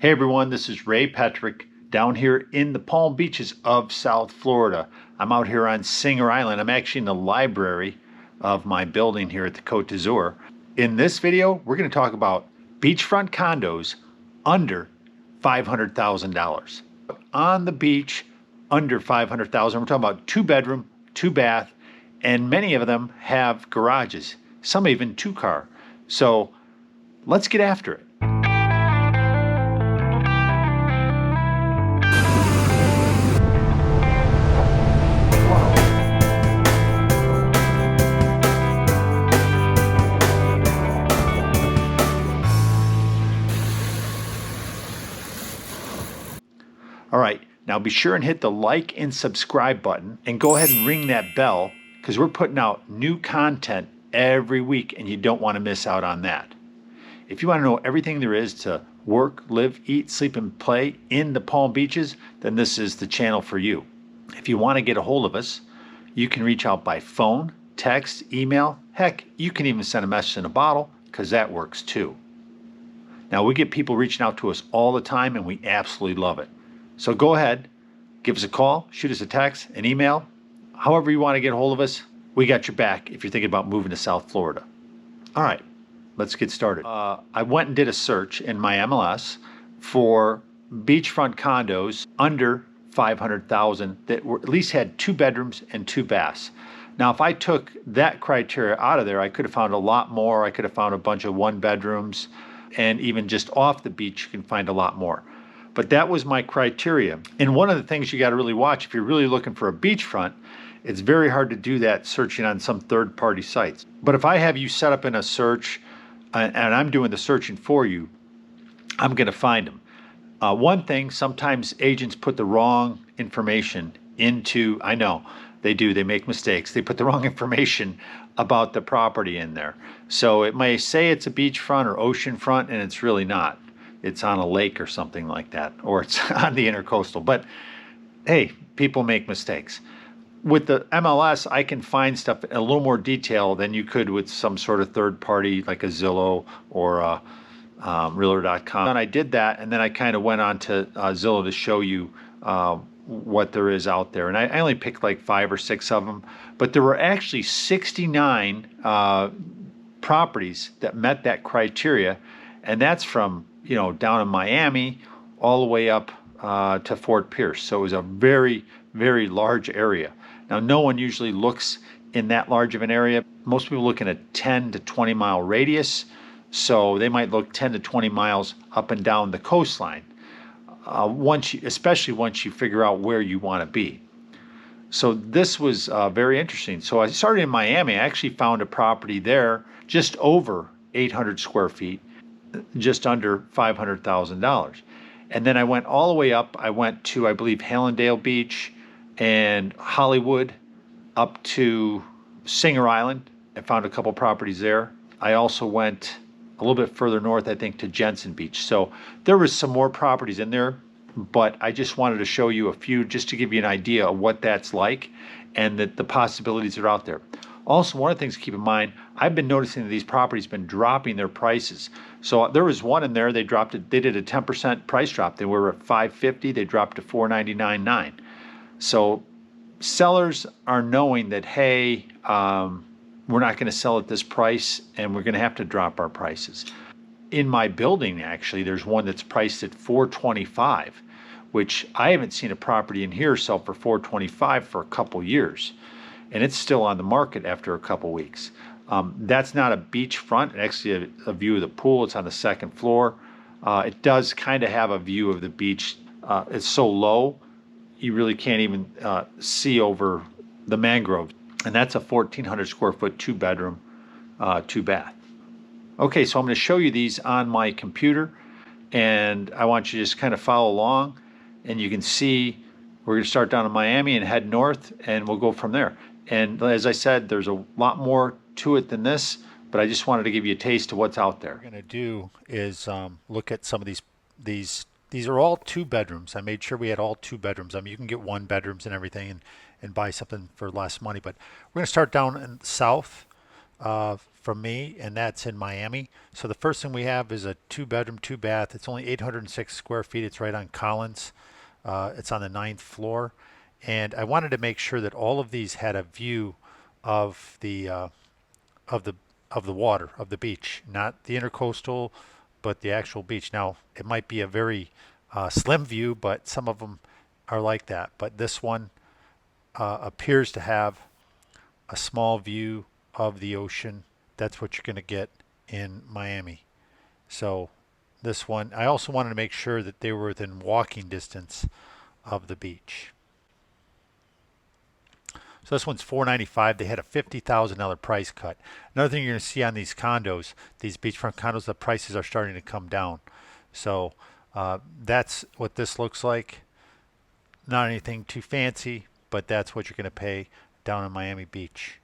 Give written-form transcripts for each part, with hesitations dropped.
Hey everyone, this is Ray Petric down here in the Palm Beaches of South Florida. I'm out here on Singer Island. I'm actually in the library of my building here at the Côte d'Azur. In this video, we're going to talk about beachfront condos under $500,000. On the beach, under $500,000. We're talking about 2-bedroom, 2-bath, and many of them have garages, some even 2-car. So let's get after it. All right, now be sure and hit the like and subscribe button and go ahead and ring that bell because we're putting out new content every week and you don't want to miss out on that. If you want to know everything there is to work, live, eat, sleep, and play in the Palm Beaches, then this is the channel for you. If you want to get a hold of us, you can reach out by phone, text, email. Heck, you can even send a message in a bottle because that works too. Now, we get people reaching out to us all the time and we absolutely love it. So go ahead, give us a call, shoot us a text, an email, however you want to get a hold of us, we got your back if you're thinking about moving to South Florida. All right, let's get started. I went and did a search in my MLS for beachfront condos under $500,000 that were, at least had 2 bedrooms and 2 baths. Now, if I took that criteria out of there, I could have found a lot more. I could have found a bunch of 1-bedrooms, and even just off the beach, you can find a lot more. But that was my criteria. And one of the things you got to really watch, if you're really looking for a beachfront, it's very hard to do that searching on some third-party sites. But if I have you set up in a search and I'm doing the searching for you, I'm going to find them. One thing, sometimes agents put the wrong information into, I know they do, they make mistakes. They put the wrong information about the property in there. So it may say it's a beachfront or oceanfront, and it's really not. It's on a lake or something like that, or it's on the intercoastal. But hey, people make mistakes. With the MLS, I can find stuff in a little more detail than you could with some sort of third party like a Zillow or a, Realtor.com. And I did that, and then I kind of went on to Zillow to show you what there is out there. And I only picked like 5 or 6 of them, but there were actually 69 properties that met that criteria, and that's from down in Miami all the way up to Fort Pierce. So it was a very, very large area. Now, no one usually looks in that large of an area. Most people look in a 10 to 20 mile radius. So they might look 10 to 20 miles up and down the coastline, especially once you figure out where you want to be. So this was very interesting. So I started in Miami. I actually found a property there just over 800 square feet, just under $500,000. And then I went all the way up. I went to, I believe, Hallandale Beach and Hollywood up to Singer Island. I found a couple properties there. I also went a little bit further north, I think, to Jensen Beach. So there was some more properties in there, but I just wanted to show you a few just to give you an idea of what that's like and that the possibilities are out there. Also, one of the things to keep in mind, I've been noticing that these properties have been dropping their prices. So there was one in there, they dropped it, they did a 10% price drop. They were at $550, they dropped to $499.9. So sellers are knowing that, hey, we're not going to sell at this price and we're going to have to drop our prices. In my building, actually, there's one that's priced at $425, which I haven't seen a property in here sell for $425 for a couple years. And it's still on the market after a couple weeks. That's not a beachfront. It's actually a view of the pool. It's on the 2nd floor. It does kind of have a view of the beach. It's so low, you really can't even see over the mangrove. And that's a 1,400 square foot 2-bedroom, 2-bath. Okay, so I'm going to show you these on my computer, and I want you to just kind of follow along, and you can see we're going to start down in Miami and head north, and we'll go from there. And as I said, there's a lot more to it than this, but I just wanted to give you a taste of what's out there. What we're going to do is look at some of these. These are all 2 bedrooms. I made sure we had all 2 bedrooms. I mean, you can get 1 bedrooms and everything and buy something for less money, but we're going to start down in south from me, and that's in Miami. So the first thing we have is a 2-bedroom, 2-bath. It's only 806 square feet. It's right on Collins. It's on the 9th floor, and I wanted to make sure that all of these had a view of of the of the water, of the beach, not the intercoastal, but the actual beach. Now it might be a very slim view, but some of them are like that. But this one appears to have a small view of the ocean. That's what you're going to get in Miami. So this one, I also wanted to make sure that they were within walking distance of the beach. So this one's $495. They had a $50,000 price cut. Another thing you're going to see on these condos, these beachfront condos, the prices are starting to come down. So that's what this looks like. Not anything too fancy, but that's what you're going to pay down in Miami Beach.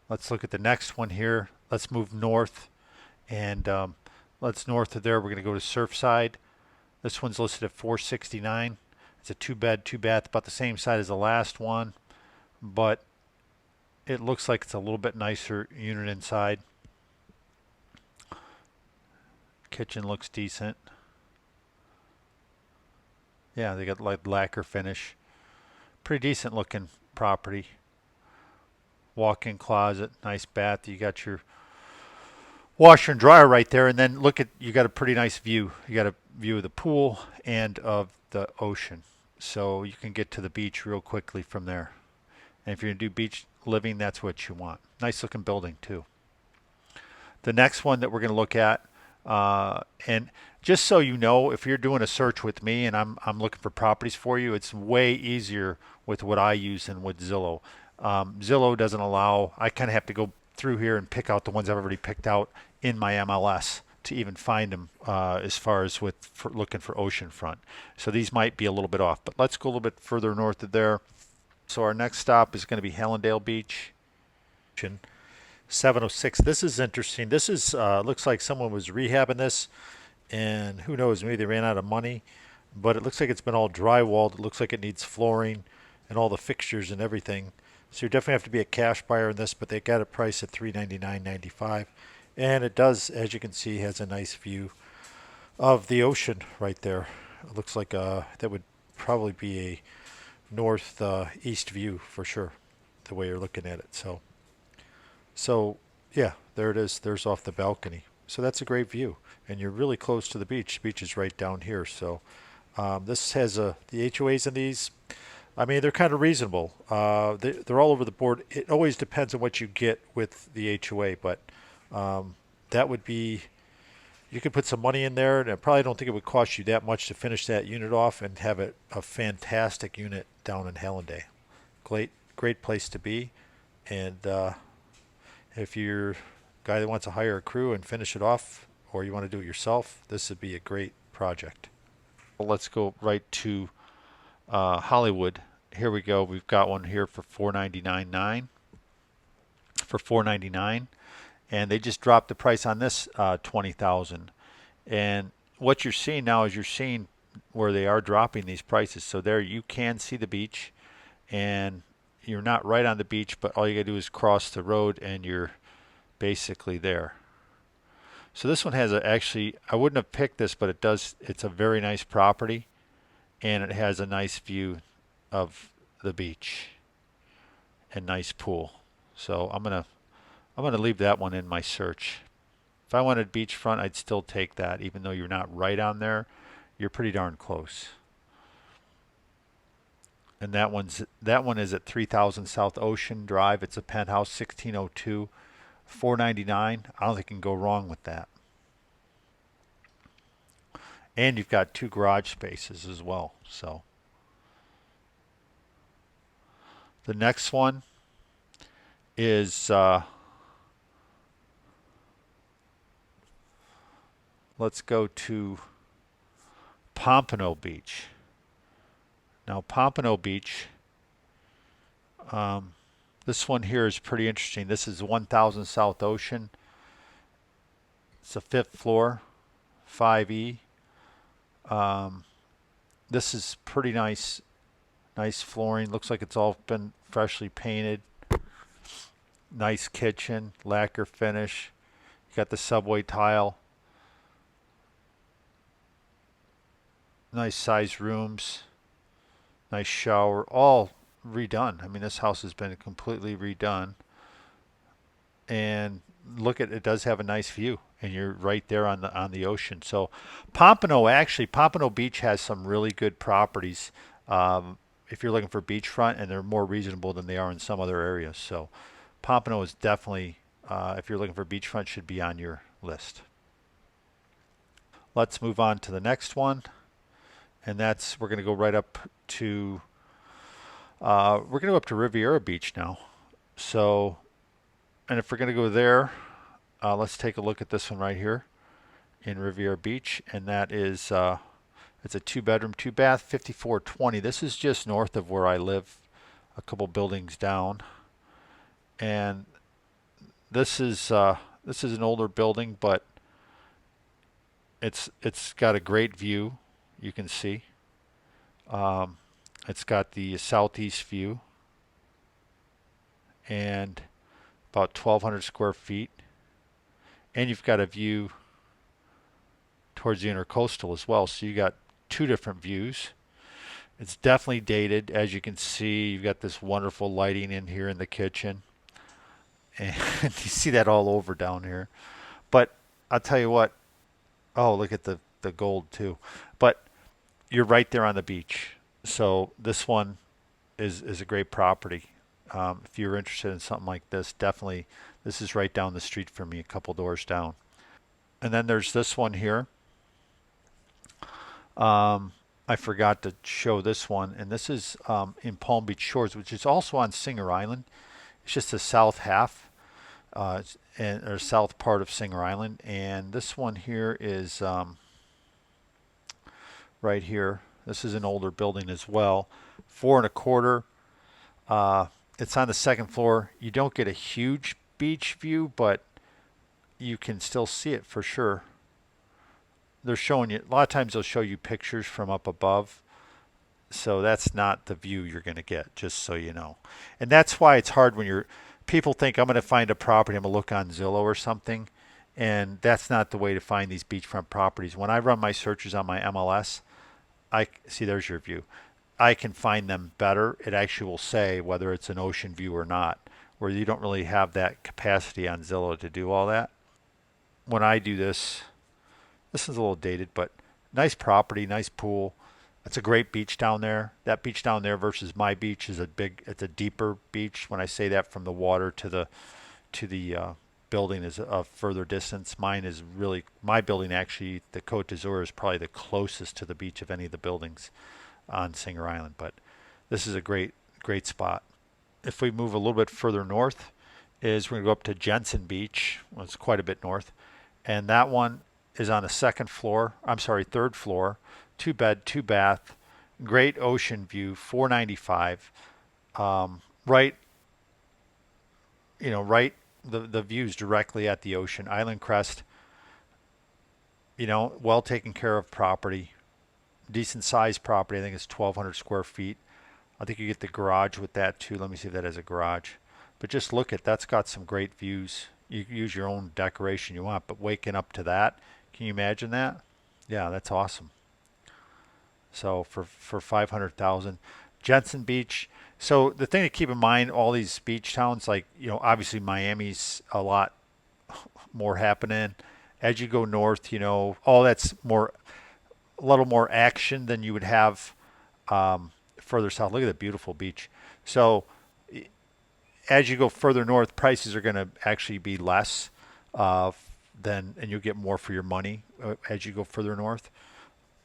Let's look at the next one here. Let's move north, and let's north of there. We're going to go to Surfside. This one's listed at $469. It's a 2-bed, 2-bath, about the same size as the last one, but it looks like it's a little bit nicer unit inside. Kitchen looks decent. Yeah, they got like lacquer finish. Pretty decent looking property. Walk-in closet, nice bath. You got your washer and dryer right there, and then look at, you got a pretty nice view. You got a view of the pool and of the ocean, so you can get to the beach real quickly from there. And if you're gonna do beach living, that's what you want. Nice looking building too. The next one that we're gonna look at, and just so you know, if you're doing a search with me and I'm looking for properties for you, it's way easier with what I use than with Zillow. Zillow doesn't allow, I kind of have to go through here and pick out the ones I've already picked out in my MLS to even find them as far as for looking for oceanfront. So these might be a little bit off, but let's go a little bit further north of there. So our next stop is going to be Hallandale Beach. 706. This is interesting. This is looks like someone was rehabbing this, and who knows, maybe they ran out of money, but it looks like it's been all drywalled. It looks like it needs flooring and all the fixtures and everything. So you definitely have to be a cash buyer in this, but they got a price at $399.95, and it does, as you can see, has a nice view of the ocean right there. It looks like that would probably be a north east view for sure, the way you're looking at it. So yeah, there it is. There's off the balcony. So that's a great view, and you're really close to the beach. The beach is right down here. So this has the HOAs in these. I mean, they're kind of reasonable. They're all over the board. It always depends on what you get with the HOA, but that would be, you could put some money in there, and I probably don't think it would cost you that much to finish that unit off and have it a fantastic unit down in Hallandale. Great place to be, and if you're a guy that wants to hire a crew and finish it off, or you want to do it yourself, this would be a great project. Well, let's go right to Hollywood. Here we go. We've got one here for $499.9 for $499, and they just dropped the price on this $20,000. And what you're seeing now is you're seeing where they are dropping these prices. So there you can see the beach, and you're not right on the beach, but all you gotta do is cross the road and you're basically there. So this one has actually, I wouldn't have picked this, but it's a very nice property, and it has a nice view of the beach and nice pool. So I'm gonna leave that one in my search. If I wanted beachfront, I'd still take that, even though you're not right on there. You're pretty darn close. And that one is at 3000 South Ocean Drive. It's a penthouse, 1602, $499. I don't think you can go wrong with that. And you've got 2 garage spaces as well. So the next one is let's go to Pompano Beach. Now Pompano Beach, this one here is pretty interesting. This is 1000 South Ocean. It's a 5th floor, 5E. This is pretty nice flooring. Looks like it's all been freshly painted. Nice kitchen, lacquer finish. You got the subway tile. Nice sized rooms. Nice shower. All redone. I mean, this house has been completely redone. And look at it, does have a nice view, and you're right there on the ocean. So Pompano Beach has some really good properties. If you're looking for beachfront, and they're more reasonable than they are in some other areas. So Pompano is definitely, if you're looking for beachfront, should be on your list. Let's move on to the next one, and that's we're going to go right up to we're going to go up to Riviera Beach now. So, and if we're going to go there, let's take a look at this one right here in Riviera Beach, and that is it's a 2 bedroom, 2 bath, 5420. This is just north of where I live, a couple buildings down, and this is an older building, but it's got a great view. You can see um, it's got the southeast view and about 1,200 square feet, and you've got a view towards the intercoastal as well. So you got two different views. It's definitely dated, as you can see. You've got this wonderful lighting in here in the kitchen, and you see that all over down here. But I'll tell you what. Oh, look at the gold too. But you're right there on the beach. So this one is a great property. If you're interested in something like this, definitely this is right down the street from me, a couple doors down. And then there's this one here. I forgot to show this one, and this is in Palm Beach Shores, which is also on Singer Island. It's just the south half, or south part of Singer Island. And this one here is right here. This is an older building as well, 4 1/4. It's on the second floor. You don't get a huge beach view, but you can still see it for sure. They're showing you, a lot of times they'll show you pictures from up above. So that's not the view you're going to get, just so you know. And that's why it's hard when people think I'm going to find a property, I'm going to look on Zillow or something. And that's not the way to find these beachfront properties. When I run my searches on my MLS, I see there's your view. I can find them better. It actually will say whether it's an ocean view or not, where you don't really have that capacity on Zillow to do all that. When I do this, this is a little dated, but nice property, nice pool. It's a great beach down there. That beach down there versus my beach is it's a deeper beach. When I say that, from the water to the building is a further distance. My building actually, the Côte d'Azur, is probably the closest to the beach of any of the buildings on Singer Island. But this is a great spot. If we move a little bit further north, we're going to go up to Jensen Beach. Well, it's quite a bit north, and that one is on the second floor. I'm sorry, third floor, 2 bed, 2 bath, great ocean view, 495. Right, right. The views directly at the ocean, island crest. Well taken care of property, decent sized property. I think it's 1,200 square feet. I think you get the garage with that too. Let me see if that has a garage. But just look that's got some great views. You can use your own decoration you want, but waking up to that, can you imagine that? Yeah, that's awesome. So for 500,000, Jensen Beach. So the thing to keep in mind, all these beach towns, like obviously Miami's a lot more happening. As you go north, all that's a little more action than you would have further south. Look at the beautiful beach. So as you go further north, prices are going to actually be less uh, and you'll get more for your money as you go further north.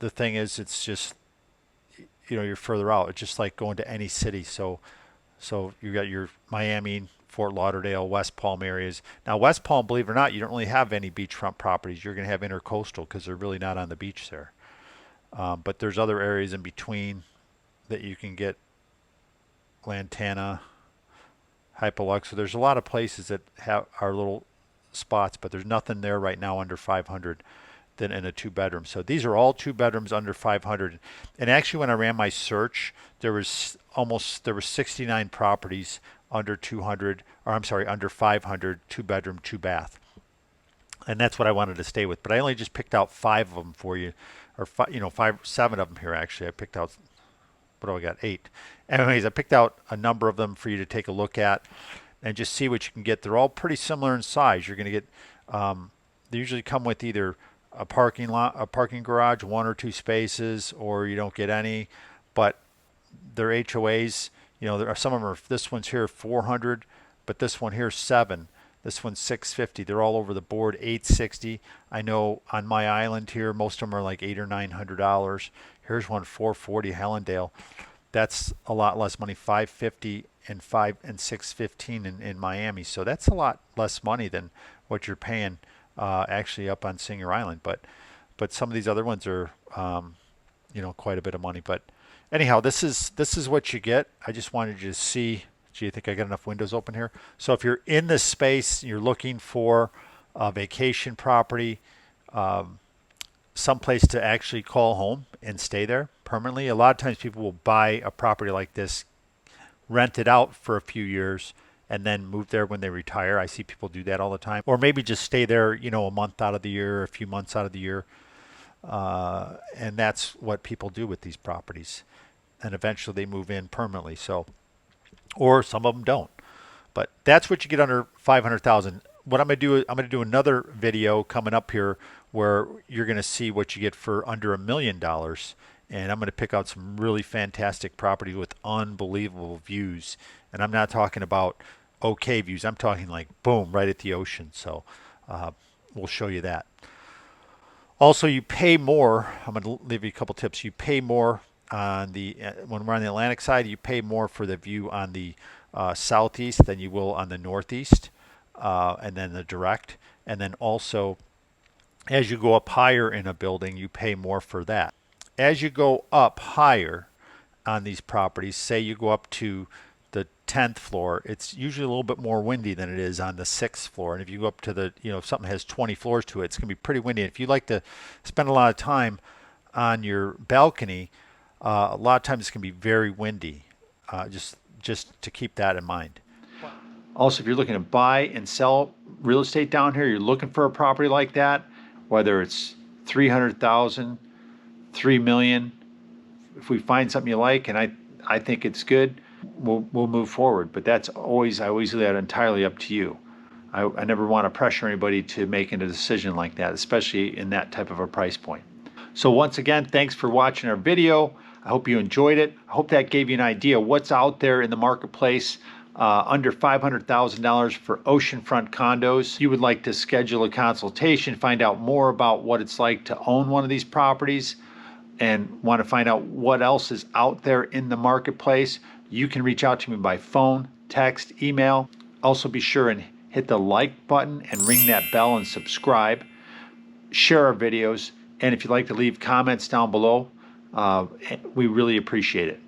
The thing is, it's just you're further out. It's just like going to any city. So you got your Miami, Fort Lauderdale, West Palm areas. Now West Palm, believe it or not, you don't really have any beachfront properties. You're going to have intercoastal because they're really not on the beach there. But there's other areas in between that you can get. Lantana, Hypolux. So there's a lot of places that are little spots, but there's nothing there right now under 500 than in a 2 bedroom. So these are all 2 bedrooms under 500. And actually, when I ran my search, there was there were 69 properties under 200, or I'm sorry, under 500, 2-bedroom, 2-bath. And that's what I wanted to stay with. But I only just picked out 5 of them for you, or 7 of them here actually. I picked out, what do I got? 8. Anyways, I picked out a number of them for you to take a look at and just see what you can get. They're all pretty similar in size. You're going to get, they usually come with either a parking lot, a parking garage, 1 or 2 spaces, or you don't get any. But they're HOAs. There are some of them are, this one's here 400, but this one here 7. This one's 650. They're all over the board. 860. I know on my island here, most of them are like $800 or $900. Here's one 440 Hallandale. That's a lot less money. 550 and 615 in Miami. So that's a lot less money than what you're paying actually up on Singer Island. But some of these other ones are quite a bit of money. But anyhow, this is what you get. I just wanted you to see. Do you think I got enough windows open here? So if you're in this space, you're looking for a vacation property, someplace to actually call home and stay there permanently. A lot of times people will buy a property like this, rent it out for a few years, and then move there when they retire. I see people do that all the time. Or maybe just stay there, a month out of the year, a few months out of the year. And that's what people do with these properties. And eventually they move in permanently. Or some of them don't. But that's what you get under 500,000. What I'm going to do is I'm going to do another video coming up here where you're going to see what you get for under $1 million. And I'm going to pick out some really fantastic property with unbelievable views. And I'm not talking about okay views. I'm talking like boom, right at the ocean. So we'll show you that. Also, you pay more. I'm going to leave you a couple tips. You pay more on the when we're on the Atlantic side. You pay more for the view on the southeast than you will on the northeast, and then the direct. And then also, as you go up higher in a building, you pay more for that. As you go up higher on these properties, say you go up to the 10th floor, it's usually a little bit more windy than it is on the 6th floor. And if you go up to the, if something has 20 floors to it, it's going to be pretty windy. If you like to spend a lot of time on your balcony, a lot of times it's going to be very windy. Just to keep that in mind. Also, if you're looking to buy and sell real estate down here, you're looking for a property like that, whether it's 300,000, 3 million. If we find something you like and I think it's good, we'll move forward. But I always leave that entirely up to you. I never want to pressure anybody to making a decision like that, especially in that type of a price point. So once again, thanks for watching our video. I hope you enjoyed it. I hope that gave you an idea what's out there in the marketplace under $500,000 for oceanfront condos. If you would like to schedule a consultation, find out more about what it's like to own one of these properties, and want to find out what else is out there in the marketplace, you can reach out to me by phone, text, email. Also be sure and hit the like button and ring that bell and subscribe. Share our videos, and if you'd like to leave comments down below, we really appreciate it.